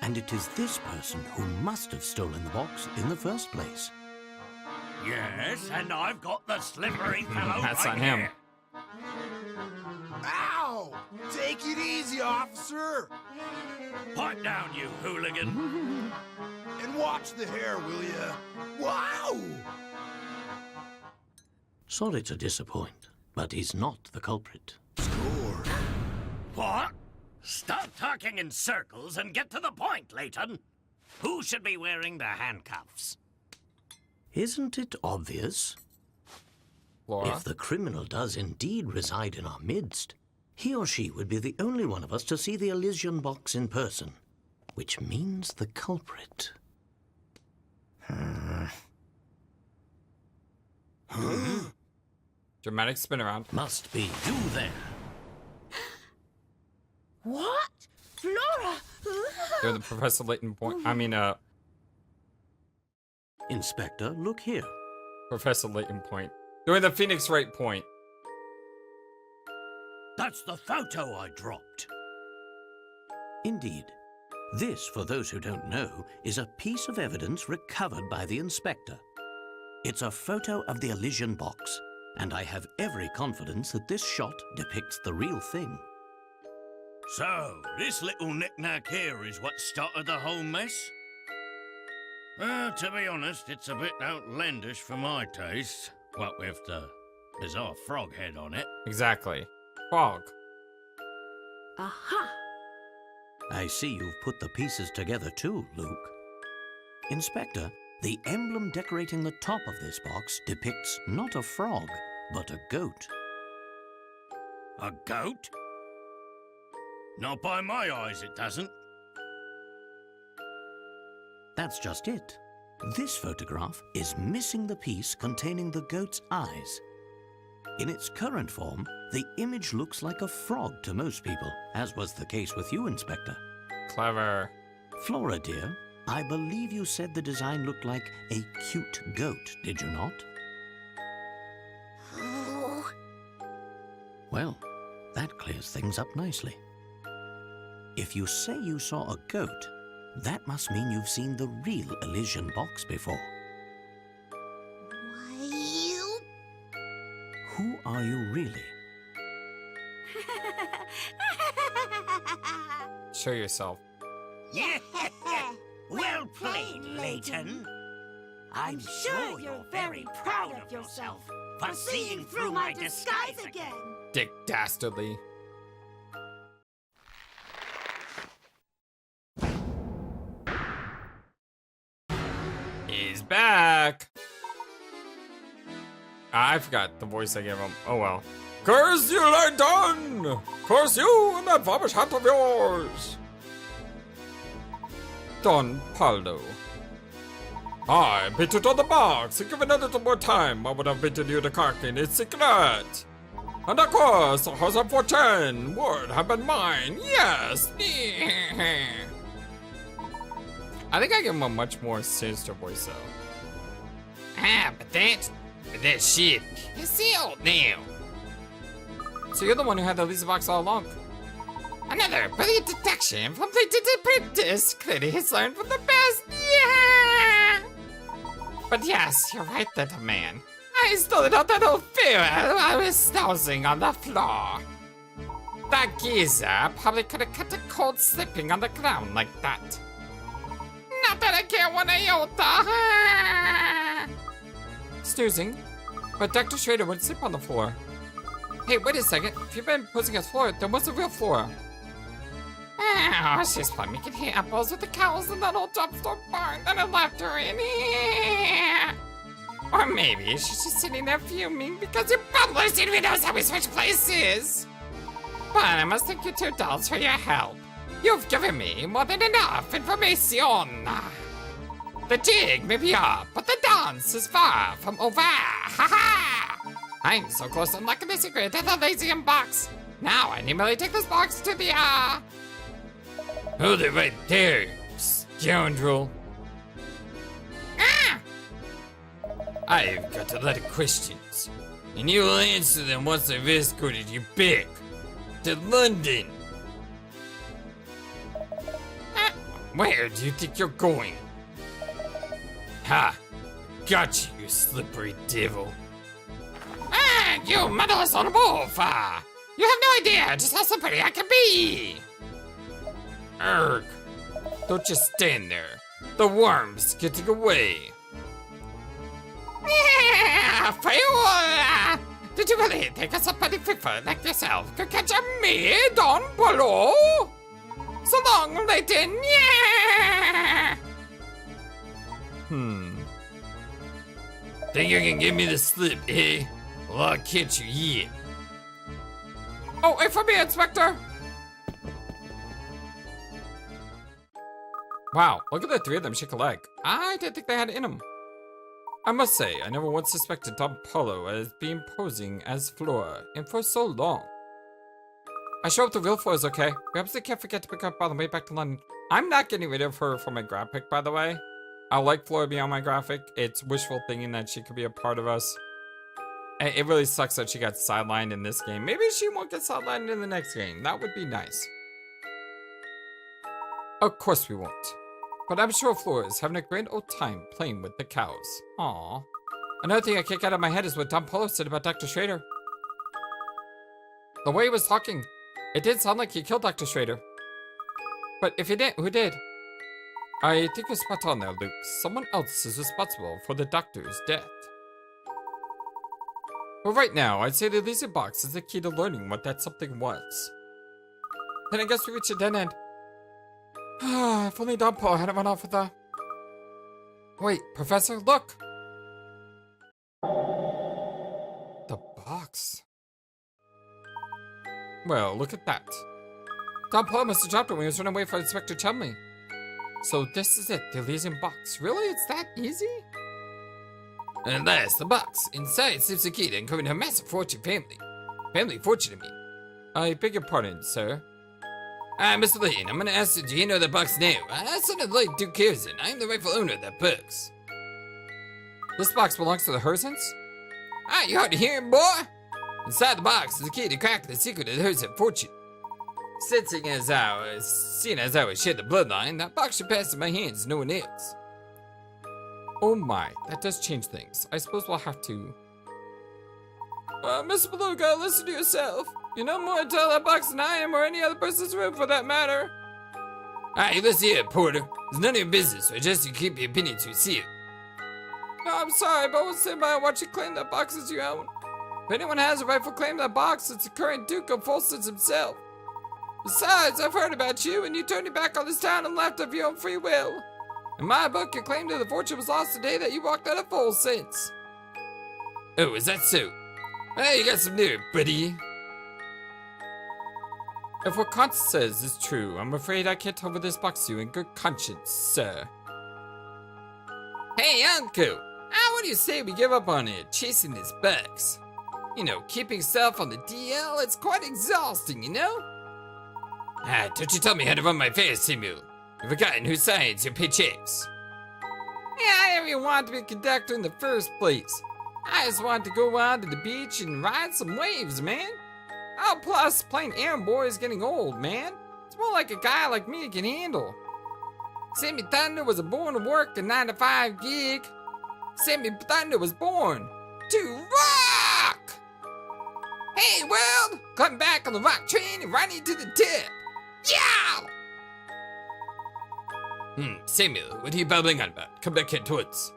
And it is this person who must have stolen the box in the first place. Yes, and I've got the slippery fellow That's right on him. here. Ow! Take it easy, officer. Pipe down, you hooligan. And watch the hair, will ya? Wow! Sorry to disappoint, but he's not the culprit. Score. What? Stop talking in circles and get to the point, Layton. Who should be wearing the handcuffs? Isn't it obvious? Flora. If the criminal does indeed reside in our midst, he or she would be the only one of us to see the Elysian box in person. which means the culprit. Dramatic spin around. Must be you there. What? Flora? You're the Professor Layton point. Inspector, look here. Professor Layton point. Doing the Phoenix Wright point. That's the photo I dropped. Indeed. This, for those who don't know, is a piece of evidence recovered by the inspector. It's a photo of the Elysian box, and I have every confidence that this shot depicts the real thing. So, this little knick-knack here is what started the whole mess? Well, to be honest, it's a bit outlandish for my taste. What with the bizarre frog head on it. Exactly. Frog. Aha! I see you've put the pieces together too, Luke. Inspector, the emblem decorating the top of this box depicts not a frog, but a goat. A goat? Not by my eyes, it doesn't. That's just it. This photograph is missing the piece containing the goat's eyes. In its current form, the image looks like a frog to most people, as was the case with you, Inspector. Clever. Flora, dear, I believe you said the design looked like a cute goat, did you not? Oh. Well, that clears things up nicely. If you say you saw a goat, that must mean you've seen the real Elysian box before. Well. Who are you really? Show yourself. Well played, Layton. I'm sure you're very proud of yourself for seeing through my disguise again. Dick dastardly. He's back. I forgot the voice I gave him. Oh well. Curse you, Layton! Curse you and that varmish hat of yours! Don Paldo. I beat you to the box. Given a little more time, I would have beaten you to cock in its secret. And of course, the horse of fortune would have been mine. Yes! I think I give him a much more sinister voice though. Ah, but that ship is sealed now. So you're the one who had the Lisa box all along. Another brilliant deduction from Layton's apprentice. Clearly he's learned from the best. Yeah! But yes, you're right, little man. I stole it out that old fear while I was snoozing on the floor. That geezer probably could have cut a cold slipping on the ground like that. Not that I care one iota. Snoozing? But Dr. Schrader would sleep on the floor. Hey, wait a second. If you've been posing as Flora, then what's the real Flora? Oh, she's probably making hay apples with the cows in that old dumpster barn that I left her in. Or maybe she's just sitting there fuming because your butler seems to knows how we switch places. But I must thank you two dolls for your help. You've given me more than enough information. The jig may be up, but the dance is far from over. Ha-ha! I'm so close to unlocking the secret of the Elysian box. Now I need merely take this box to the, Hold it right there, scoundrel. Ah! I've got a lot of questions, and you will answer them once I've escorted you back to London. Where do you think you're going? Ha! Got you, you slippery devil. Ah, you motherless on a wolf! You have no idea just how slippery I can be! Urgh! Don't just stand there. The worm's getting away. Fool! Did you really think a somebody FIFA like yourself could catch me down below? So long, Layton! Yeah! Think you can give me the slip, eh? Well, I'll catch you yet. Oh, wait for me, Inspector! Wow, look at the three of them shake a leg. I didn't think they had it in them. I must say, I never once suspected Don Paulo as being posing as Flora, and for so long. I sure hope the real Flora is okay. Perhaps they can't forget to pick up on the way back to London. I'm not getting rid of her for my graphic, by the way. I like Flora being on my graphic. It's wishful thinking that she could be a part of us. It really sucks that she got sidelined in this game. Maybe she won't get sidelined in the next game. That would be nice. Of course we won't. But I'm sure Flora is having a grand old time playing with the cows. Aww. Another thing I can't get out of my head is what Don Paulo said about Dr. Schrader. The way he was talking, it did sound like he killed Dr. Schrader. But if he didn't, who did? I think you're spot on there, Luke. Someone else is responsible for the doctor's death. But right now, I'd say the Elysian Box is the key to learning what that something was. Then I guess we reach a dead end. If only Don Paulo hadn't run off with the... Wait, Professor, look! The box. Well, look at that. Don Paulo must have dropped it when he was running away from Inspector Chumley. So this is it, the Elysian Box. Really? It's that easy? And last, the box. Inside slips a key to uncovering her massive fortune family. Family fortune, I mean. I beg your pardon, sir. Mr. Layton, I'm gonna ask you, do you know the box now? Son of Late Duke Herzen. I am the rightful owner of that box. This box belongs to the Herzens? You hard to hear him, boy? Inside the box is the key to crack the secret of the Herzen fortune. Seeing as I was shared the bloodline, that box should pass in my hands, no one else. Oh my, that does change things. I suppose we'll have to... Mr. Beluga, listen to yourself. You know more about that box than I am, or any other person's room for that matter. Alright, listen here, Porter. It's none of your business, so I just you keep your opinion to yourself. No, I'm sorry, but we'll sit by and watch you claim that box as your own. If anyone has a rightful claim to that box, it's the current Duke of Folston himself. Besides, I've heard about you, and you turned your back on this town and left of your own free will. In my book, your claim to the fortune was lost the day that you walked out of Folston. Oh, is that so? Hey, you got some nerve, buddy. If what Constance says is true, I'm afraid I can't over this box to you in good conscience, sir. Hey, Uncle! What do you say we give up on it, chasing this box? You know, keeping stuff on the DL, it's quite exhausting, you know? Don't you tell me how to run my affairs, Samuel. You've forgotten who signs your paychecks. Yeah, I never even wanted to be a conductor in the first place. I just wanted to go out to the beach and ride some waves, man. Oh, plus, playing errand boy is getting old, man. It's more like a guy like me can handle. Sammy Thunder was born to work the 9-to-5 gig. Sammy Thunder was born to rock! Hey, world! Come back on the rock train and run into the tip. Yeah! Samuel, what are you babbling on about? Come back here at once.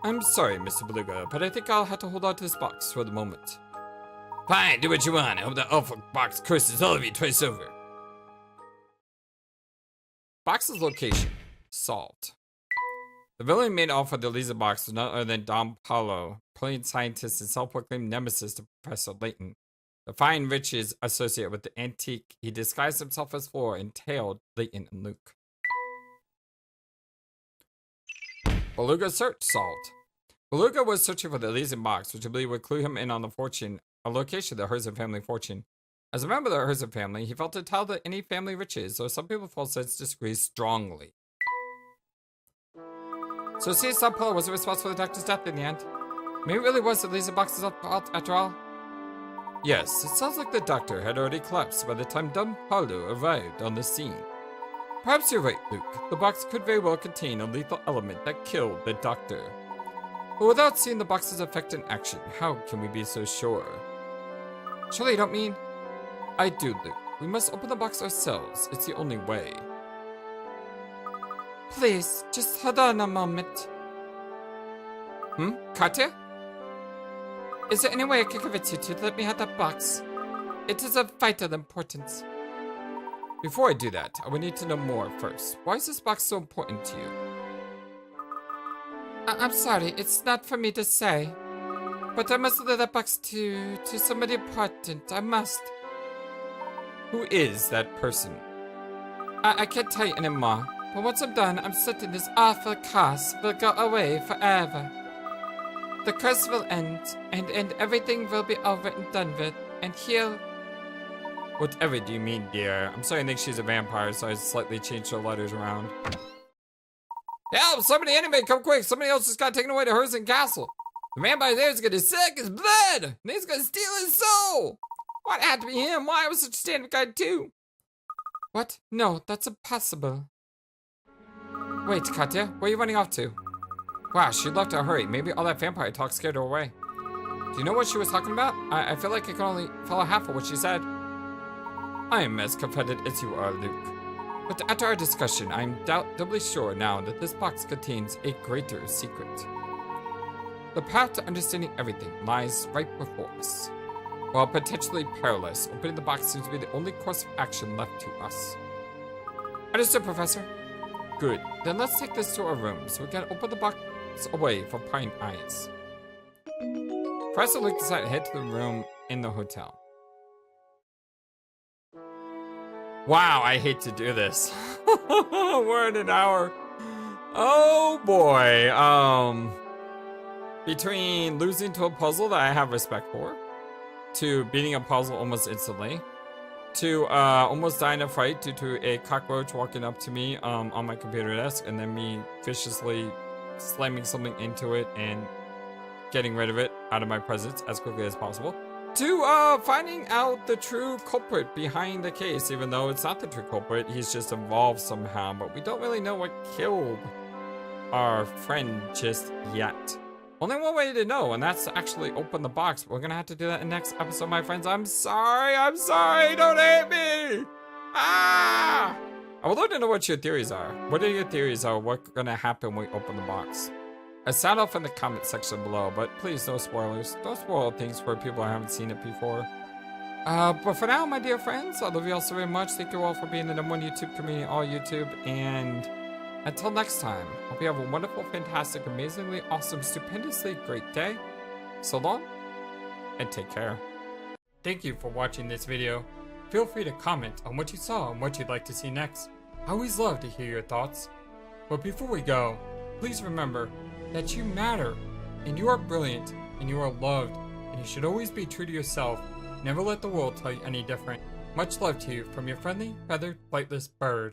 I'm sorry, Mr. Beluga, but I think I'll have to hold on to this box for the moment. Fine, do what you want. I hope that awful box curses all of you twice over. Box's location. Solved. The villain made off with the Elysian Box was none other than Don Paulo, brilliant scientist and self-proclaimed nemesis to Professor Layton. The fine riches associated with the antique he disguised himself as Flora entailed Layton and Luke. Beluga search solved. Beluga was searching for the Elysian Box, which I believe would clue him in on the fortune, a location of the Herzen family fortune. As a member of the Herzen family, he felt entitled to any family riches, though some people felt sense disagree strongly. So see, Don Paulo wasn't responsible for the doctor's death in the end. Maybe it really was the Elysian Box's fault after all. Yes, it sounds like the doctor had already collapsed by the time Don Paulo arrived on the scene. Perhaps you're right, Luke. The box could very well contain a lethal element that killed the doctor. But without seeing the box's effect in action, how can we be so sure? Surely you don't mean... I do, Luke. We must open the box ourselves. It's the only way. Please, just hold on a moment. Katya? Is there any way I can convince you to let me have that box? It is of vital importance. Before I do that, I would need to know more first. Why is this box so important to you? I'm sorry, it's not for me to say. But I must deliver that box to somebody important. I must. Who is that person? I can't tell you anymore. but once I'm done, I'm certain this awful curse will go away forever. The curse will end, and everything will be over and done with, and he'll... Whatever do you mean, dear? I'm starting to think she's a vampire, so I slightly changed the letters around. Help! Somebody anyway, come quick! Somebody else just got taken away to Herzen Castle. The vampire there is gonna suck his blood! And he's gonna steal his soul! Why'd it have to be him? Why was such a stand-up guy too? What? No, that's impossible. Wait, Katya, where are you running off to? Wow, she left in a hurry. Maybe all that vampire talk scared her away. Do you know what she was talking about? I feel like I can only follow half of what she said. I am as confident as you are, Luke. But after our discussion, I am doubly sure now that this box contains a greater secret. The path to understanding everything lies right before us. While potentially perilous, opening the box seems to be the only course of action left to us. Understood, Professor? Good. Then let's take this to our room so we can open the box away from prying eyes. Professor Luke decided to head to the room in the hotel. Wow, I hate to do this. We're in an hour. Oh boy. Between losing to a puzzle that I have respect for, to beating a puzzle almost instantly, to almost dying in a fight due to a cockroach walking up to me on my computer desk, and then me viciously slamming something into it and getting rid of it out of my presence as quickly as possible, to finding out the true culprit behind the case, even though it's not the true culprit, he's just evolved somehow, but we don't really know what killed our friend just yet. Only one way to know, and that's to actually open the box. We're gonna have to do that in the next episode, my friends. I'm sorry, don't hate me! Ah! I would love to know what your theories are. What are your theories on what's gonna happen when we open the box? Sound off in the comment section below, but please, no spoilers. Don't spoil things for people who haven't seen it before. But for now, my dear friends, I love you all so very much. Thank you all for being the #1 YouTube community, all YouTube, and until next time, hope you have a wonderful, fantastic, amazingly awesome, stupendously great day. So long, and take care. Thank you for watching this video. Feel free to comment on what you saw and what you'd like to see next. I always love to hear your thoughts. But before we go, please remember that you matter, and you are brilliant, and you are loved, and you should always be true to yourself. Never let the world tell you any different. Much love to you from your friendly, feathered, flightless bird.